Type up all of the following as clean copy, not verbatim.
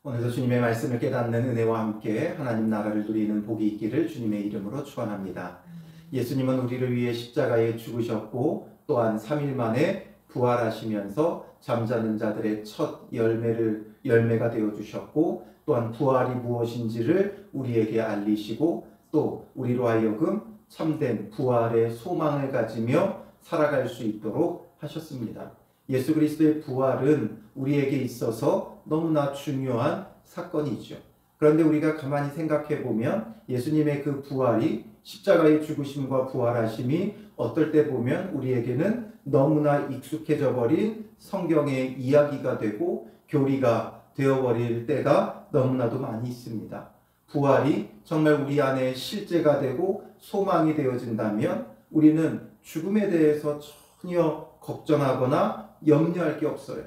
오늘도 주님의 말씀을 깨닫는 은혜와 함께 하나님 나라를 누리는 복이 있기를 주님의 이름으로 축원합니다. 예수님은 우리를 위해 십자가에 죽으셨고 또한 3일 만에 부활하시면서 잠자는 자들의 첫 열매가 되어 주셨고 또한 부활이 무엇인지를 우리에게 알리시고 또 우리로 하여금 참된 부활의 소망을 가지며 살아갈 수 있도록 하셨습니다. 예수 그리스도의 부활은 우리에게 있어서 너무나 중요한 사건이죠. 그런데 우리가 가만히 생각해 보면 예수님의 그 부활이 십자가의 죽으심과 부활하심이 어떨 때 보면 우리에게는 너무나 익숙해져 버린 성경의 이야기가 되고 교리가 되어버릴 때가 너무나도 많이 있습니다. 부활이 정말 우리 안에 실제가 되고 소망이 되어진다면 우리는 죽음에 대해서 전혀 걱정하거나 염려할 게 없어요.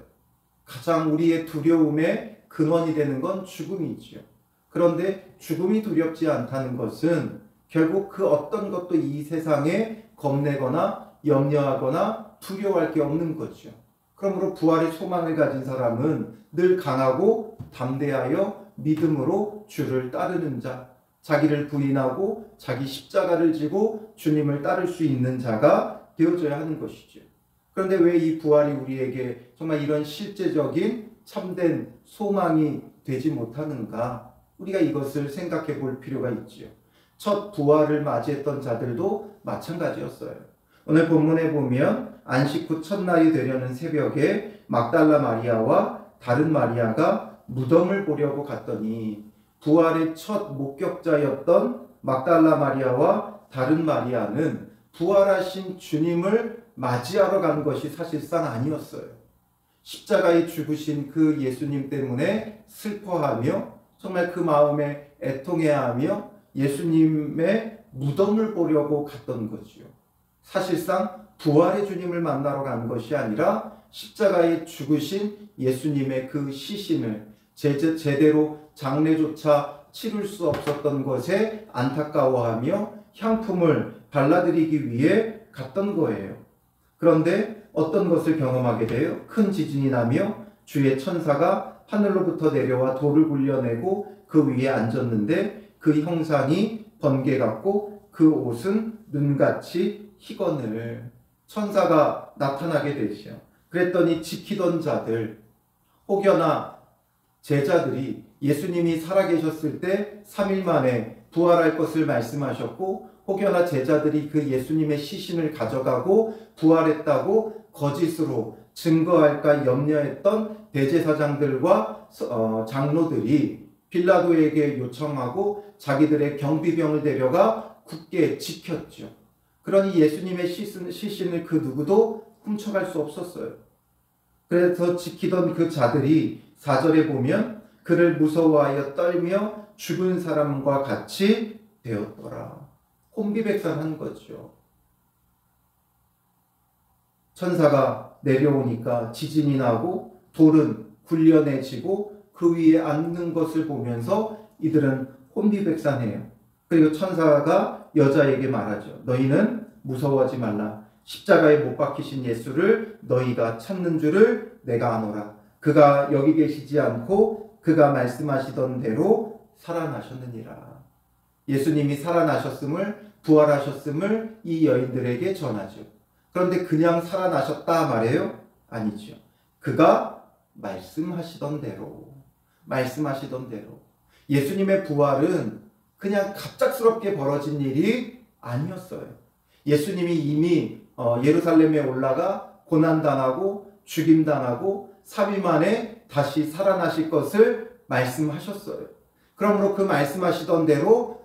가장 우리의 두려움의 근원이 되는 건 죽음이지요. 그런데 죽음이 두렵지 않다는 것은 결국 그 어떤 것도 이 세상에 겁내거나 염려하거나 두려워할 게 없는 거죠. 그러므로 부활의 소망을 가진 사람은 늘 강하고 담대하여 믿음으로 주를 따르는 자, 자기를 부인하고 자기 십자가를 지고 주님을 따를 수 있는 자가 되어져야 하는 것이죠. 그런데 왜 이 부활이 우리에게 정말 이런 실제적인 참된 소망이 되지 못하는가? 우리가 이것을 생각해 볼 필요가 있지요. 첫 부활을 맞이했던 자들도 마찬가지였어요. 오늘 본문에 보면 안식 후 첫날이 되려는 새벽에 막달라 마리아와 다른 마리아가 무덤을 보려고 갔더니 부활의 첫 목격자였던 막달라 마리아와 다른 마리아는 부활하신 주님을 맞이하러 간 것이 사실상 아니었어요. 십자가에 죽으신 그 예수님 때문에 슬퍼하며 정말 그 마음에 애통해하며 예수님의 무덤을 보려고 갔던 거지요. 사실상 부활의 주님을 만나러 간 것이 아니라 십자가에 죽으신 예수님의 그 시신을 제대로 장례조차 치를 수 없었던 것에 안타까워하며 향품을 발라드리기 위해 갔던 거예요. 그런데 어떤 것을 경험하게 돼요? 큰 지진이 나며 주의 천사가 하늘로부터 내려와 돌을 굴려내고 그 위에 앉았는데 그 형상이 번개 같고 그 옷은 눈같이 희건을. 천사가 나타나게 되죠. 그랬더니 지키던 자들, 혹여나 제자들이 예수님이 살아계셨을 때 3일 만에 부활할 것을 말씀하셨고 혹여나 제자들이 그 예수님의 시신을 가져가고 부활했다고 거짓으로 증거할까 염려했던 대제사장들과 장로들이 빌라도에게 요청하고 자기들의 경비병을 데려가 굳게 지켰죠. 그러니 예수님의 시신을 그 누구도 훔쳐갈 수 없었어요. 그래서 지키던 그 자들이 4절에 보면 그를 무서워하여 떨며 죽은 사람과 같이 되었더라. 혼비백산한 거죠. 천사가 내려오니까 지진이 나고 돌은 굴려내지고 그 위에 앉는 것을 보면서 이들은 혼비백산해요. 그리고 천사가 여자에게 말하죠. 너희는 무서워하지 말라. 십자가에 못 박히신 예수를 너희가 찾는 줄을 내가 아노라. 그가 여기 계시지 않고 그가 말씀하시던 대로 살아나셨느니라. 예수님이 살아나셨음을, 부활하셨음을 이 여인들에게 전하죠. 그런데 그냥 살아나셨다 말해요? 아니죠. 그가 말씀하시던 대로. 예수님의 부활은 그냥 갑작스럽게 벌어진 일이 아니었어요. 예수님이 이미 예루살렘에 올라가 고난당하고 죽임당하고 3일 만에 다시 살아나실 것을 말씀하셨어요. 그러므로 그 말씀하시던 대로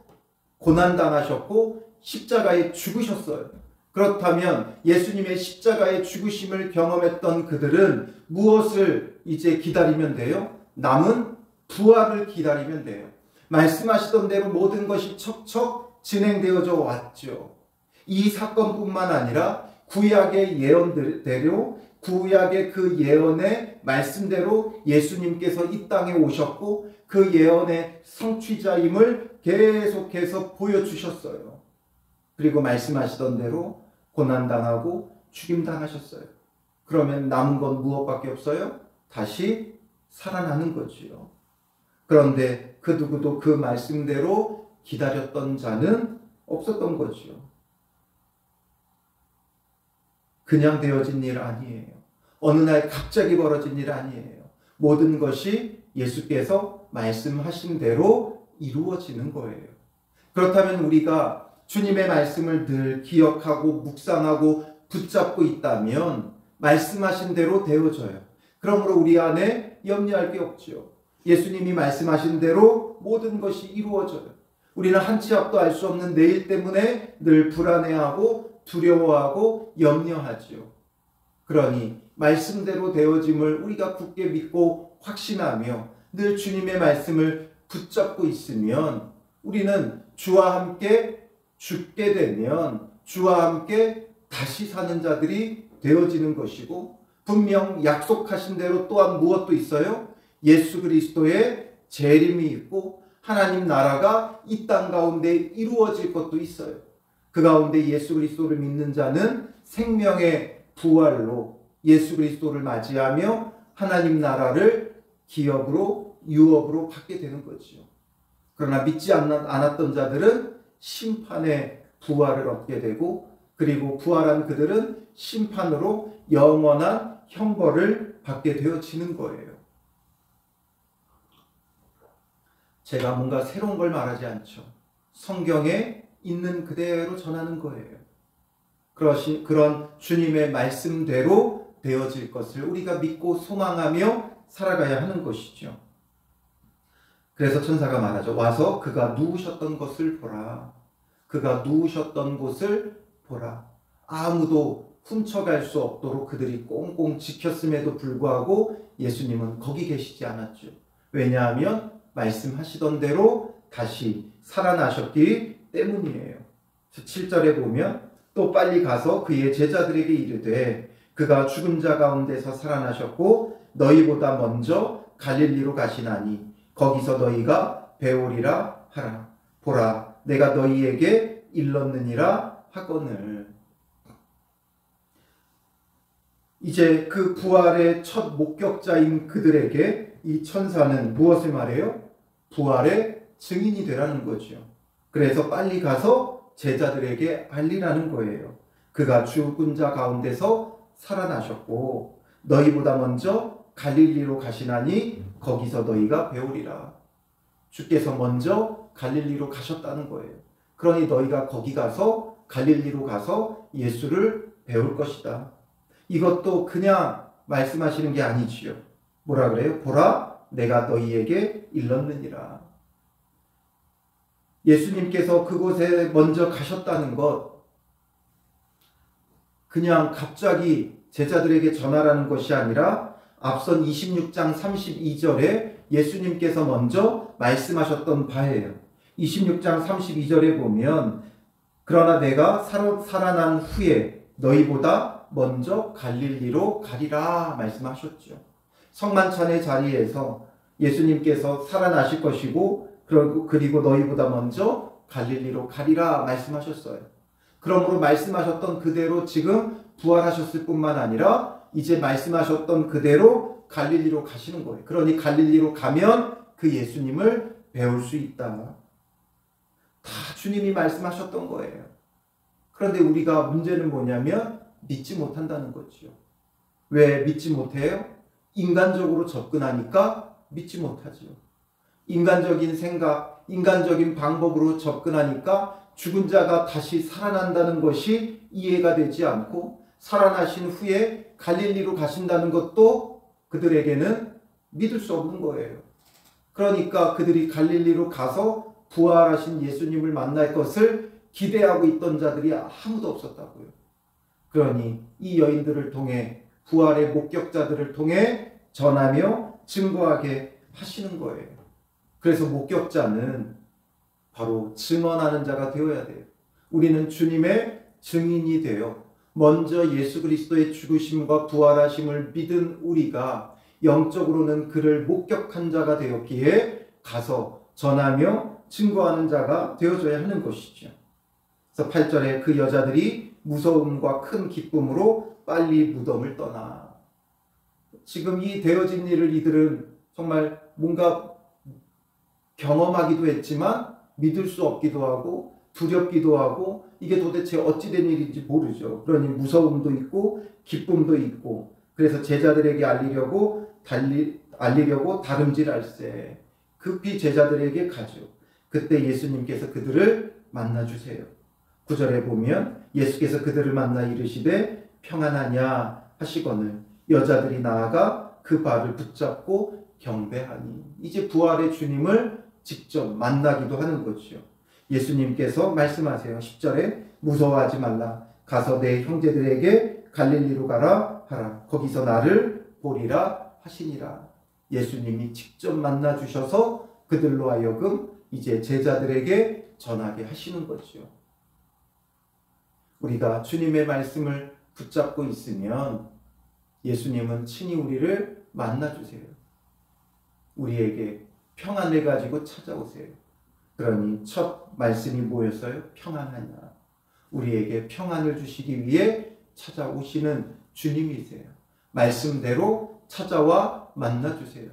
고난당하셨고 십자가에 죽으셨어요. 그렇다면 예수님의 십자가의 죽으심을 경험했던 그들은 무엇을 이제 기다리면 돼요? 남은 부활을 기다리면 돼요. 말씀하시던 대로 모든 것이 척척 진행되어져 왔죠. 이 사건뿐만 아니라 구약의 예언대로 구약의 그 예언의 말씀대로 예수님께서 이 땅에 오셨고 그 예언의 성취자임을 계속해서 보여주셨어요. 그리고 말씀하시던 대로 고난당하고 죽임당하셨어요. 그러면 남은 건 무엇밖에 없어요? 다시 살아나는 거지요. 그런데 그 누구도 그 말씀대로 기다렸던 자는 없었던 거죠. 그냥 되어진 일 아니에요. 어느 날 갑자기 벌어진 일 아니에요. 모든 것이 예수께서 말씀하신 대로 이루어지는 거예요. 그렇다면 우리가 주님의 말씀을 늘 기억하고 묵상하고 붙잡고 있다면 말씀하신 대로 되어져요. 그러므로 우리 안에 염려할 게 없죠. 예수님이 말씀하신 대로 모든 것이 이루어져요. 우리는 한 치 앞도 알 수 없는 내일 때문에 늘 불안해하고 두려워하고 염려하죠. 그러니 말씀대로 되어짐을 우리가 굳게 믿고 확신하며 늘 주님의 말씀을 붙잡고 있으면 우리는 주와 함께 죽게 되면 주와 함께 다시 사는 자들이 되어지는 것이고, 분명 약속하신 대로 또한 무엇도 있어요? 예수 그리스도의 재림이 있고 하나님 나라가 이 땅 가운데 이루어질 것도 있어요. 그 가운데 예수 그리스도를 믿는 자는 생명의 부활로 예수 그리스도를 맞이하며 하나님 나라를 기업으로 유업으로 받게 되는 거죠. 그러나 믿지 않았던 자들은 심판의 부활을 얻게 되고, 그리고 부활한 그들은 심판으로 영원한 형벌을 받게 되어지는 거예요. 제가 뭔가 새로운 걸 말하지 않죠. 성경에 있는 그대로 전하는 거예요. 그런 주님의 말씀대로 되어질 것을 우리가 믿고 소망하며 살아가야 하는 것이죠. 그래서 천사가 말하죠. 와서 그가 누우셨던 것을 보라. 그가 누우셨던 곳을 보라. 아무도 훔쳐갈 수 없도록 그들이 꽁꽁 지켰음에도 불구하고 예수님은 거기 계시지 않았죠. 왜냐하면 말씀하시던 대로 다시 살아나셨기 때문이에요. 7절에 보면 또 빨리 가서 그의 제자들에게 이르되 그가 죽은 자 가운데서 살아나셨고 너희보다 먼저 갈릴리로 가시나니 거기서 너희가 배우리라 하라. 보라, 내가 너희에게 일렀느니라 하거늘. 이제 그 부활의 첫 목격자인 그들에게 이 천사는 무엇을 말해요? 부활의 증인이 되라는 거죠. 그래서 빨리 가서 제자들에게 알리라는 거예요. 그가 죽은 자 가운데서 살아나셨고 너희보다 먼저 갈릴리로 가시나니 거기서 너희가 배우리라. 주께서 먼저 갈릴리로 가셨다는 거예요. 그러니 너희가 거기 가서 갈릴리로 가서 예수를 배울 것이다. 이것도 그냥 말씀하시는 게 아니지요. 뭐라 그래요? 보라, 내가 너희에게 일렀느니라. 예수님께서 그곳에 먼저 가셨다는 것, 그냥 갑자기 제자들에게 전하라는 것이 아니라 앞선 26장 32절에 예수님께서 먼저 말씀하셨던 바예요. 26장 32절에 보면 그러나 내가 살아난 후에 너희보다 먼저 갈릴리로 가리라 말씀하셨죠. 성만찬의 자리에서 예수님께서 살아나실 것이고 그리고 너희보다 먼저 갈릴리로 가리라 말씀하셨어요. 그러므로 말씀하셨던 그대로 지금 부활하셨을 뿐만 아니라 이제 말씀하셨던 그대로 갈릴리로 가시는 거예요. 그러니 갈릴리로 가면 그 예수님을 배울 수 있다. 다 주님이 말씀하셨던 거예요. 그런데 우리가 문제는 뭐냐면 믿지 못한다는 거죠. 왜 믿지 못해요? 인간적으로 접근하니까 믿지 못하죠. 인간적인 생각, 인간적인 방법으로 접근하니까 죽은 자가 다시 살아난다는 것이 이해가 되지 않고 살아나신 후에 갈릴리로 가신다는 것도 그들에게는 믿을 수 없는 거예요. 그러니까 그들이 갈릴리로 가서 부활하신 예수님을 만날 것을 기대하고 있던 자들이 아무도 없었다고요. 그러니 이 여인들을 통해 부활의 목격자들을 통해 전하며 증거하게 하시는 거예요. 그래서 목격자는 바로 증언하는 자가 되어야 돼요. 우리는 주님의 증인이 되어 먼저 예수 그리스도의 죽으심과 부활하심을 믿은 우리가 영적으로는 그를 목격한 자가 되었기에 가서 전하며 증거하는 자가 되어줘야 하는 것이죠. 그래서 8절에 그 여자들이 무서움과 큰 기쁨으로 빨리 무덤을 떠나. 지금 이 되어진 일을 이들은 정말 뭔가 경험하기도 했지만 믿을 수 없기도 하고 두렵기도 하고 이게 도대체 어찌 된 일인지 모르죠. 그러니 무서움도 있고 기쁨도 있고 그래서 제자들에게 알리려고 다름질할세 급히 제자들에게 가죠. 그때 예수님께서 그들을 만나주세요. 9절에 보면 예수께서 그들을 만나 이르시되 평안하냐 하시거늘 여자들이 나아가 그 발을 붙잡고 경배하니 이제 부활의 주님을 직접 만나기도 하는 거죠. 예수님께서 말씀하세요. 10절에 무서워하지 말라. 가서 내 형제들에게 갈릴리로 가라 하라. 거기서 나를 보리라 하시니라. 예수님이 직접 만나 주셔서 그들로 하여금 이제 제자들에게 전하게 하시는 거죠. 우리가 주님의 말씀을 붙잡고 있으면 예수님은 친히 우리를 만나 주세요. 우리에게 평안을 가지고 찾아오세요. 그러니 첫 말씀이 뭐였어요? 평안하냐. 우리에게 평안을 주시기 위해 찾아오시는 주님이세요. 말씀대로 찾아와 만나주세요.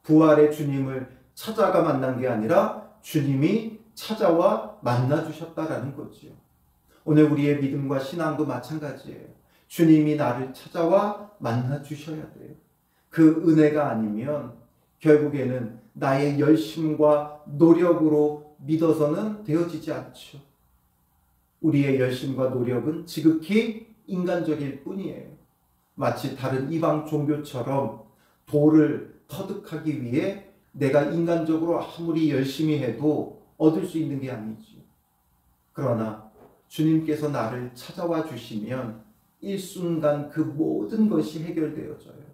부활의 주님을 찾아가 만난 게 아니라 주님이 찾아와 만나주셨다라는 거죠. 오늘 우리의 믿음과 신앙도 마찬가지예요. 주님이 나를 찾아와 만나주셔야 돼요. 그 은혜가 아니면 결국에는 나의 열심과 노력으로 믿어서는 되어지지 않죠. 우리의 열심과 노력은 지극히 인간적일 뿐이에요. 마치 다른 이방 종교처럼 도를 터득하기 위해 내가 인간적으로 아무리 열심히 해도 얻을 수 있는 게 아니죠. 그러나 주님께서 나를 찾아와 주시면 일순간 그 모든 것이 해결되어져요.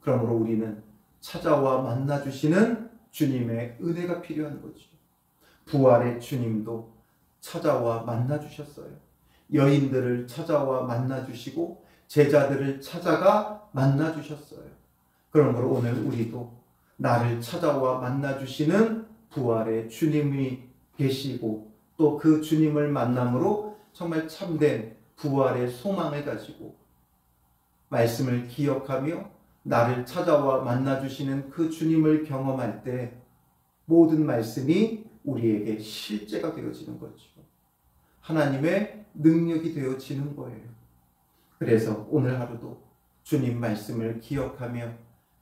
그러므로 우리는 찾아와 만나주시는 주님의 은혜가 필요한 거죠. 부활의 주님도 찾아와 만나주셨어요. 여인들을 찾아와 만나주시고 제자들을 찾아가 만나주셨어요. 그러므로 오늘 우리도 나를 찾아와 만나주시는 부활의 주님이 계시고 또 그 주님을 만남으로 정말 참된 부활의 소망을 가지고 말씀을 기억하며 나를 찾아와 만나주시는 그 주님을 경험할 때 모든 말씀이 우리에게 실제가 되어지는 거죠. 하나님의 능력이 되어지는 거예요. 그래서 오늘 하루도 주님 말씀을 기억하며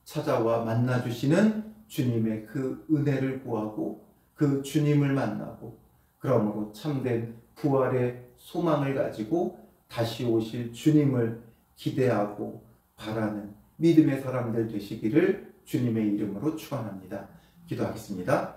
찾아와 만나주시는 주님의 그 은혜를 구하고 그 주님을 만나고 그러므로 참된 부활의 소망을 가지고 다시 오실 주님을 기대하고 바라는 믿음의 사람들 되시기를 주님의 이름으로 축원합니다. 기도하겠습니다.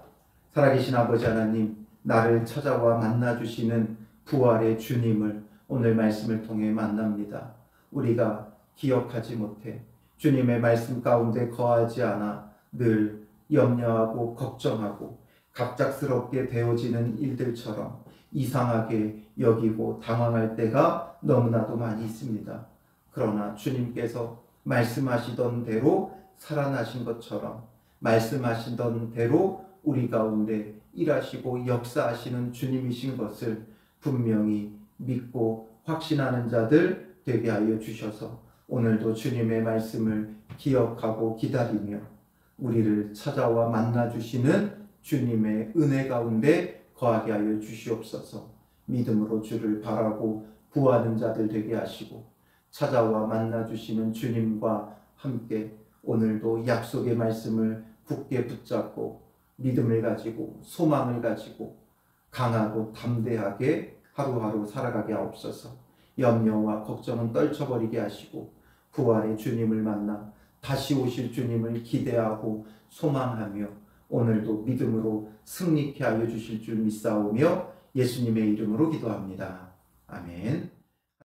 살아계신 아버지 하나님, 나를 찾아와 만나주시는 부활의 주님을 오늘 말씀을 통해 만납니다. 우리가 기억하지 못해 주님의 말씀 가운데 거하지 않아 늘 염려하고 걱정하고 갑작스럽게 되어지는 일들처럼 이상하게 여기고 당황할 때가 너무나도 많이 있습니다. 그러나 주님께서 말씀하시던 대로 살아나신 것처럼 말씀하시던 대로 우리 가운데 일하시고 역사하시는 주님이신 것을 분명히 믿고 확신하는 자들 되게 하여 주셔서 오늘도 주님의 말씀을 기억하고 기다리며 우리를 찾아와 만나주시는 주님의 은혜 가운데 거하게 하여 주시옵소서. 믿음으로 주를 바라고 구하는 자들 되게 하시고 찾아와 만나주시는 주님과 함께 오늘도 약속의 말씀을 굳게 붙잡고 믿음을 가지고 소망을 가지고 강하고 담대하게 하루하루 살아가게 하옵소서. 염려와 걱정은 떨쳐버리게 하시고 부활의 주님을 만나 다시 오실 주님을 기대하고 소망하며 오늘도 믿음으로 승리케 하여 주실 줄 믿사오며 예수님의 이름으로 기도합니다. 아멘.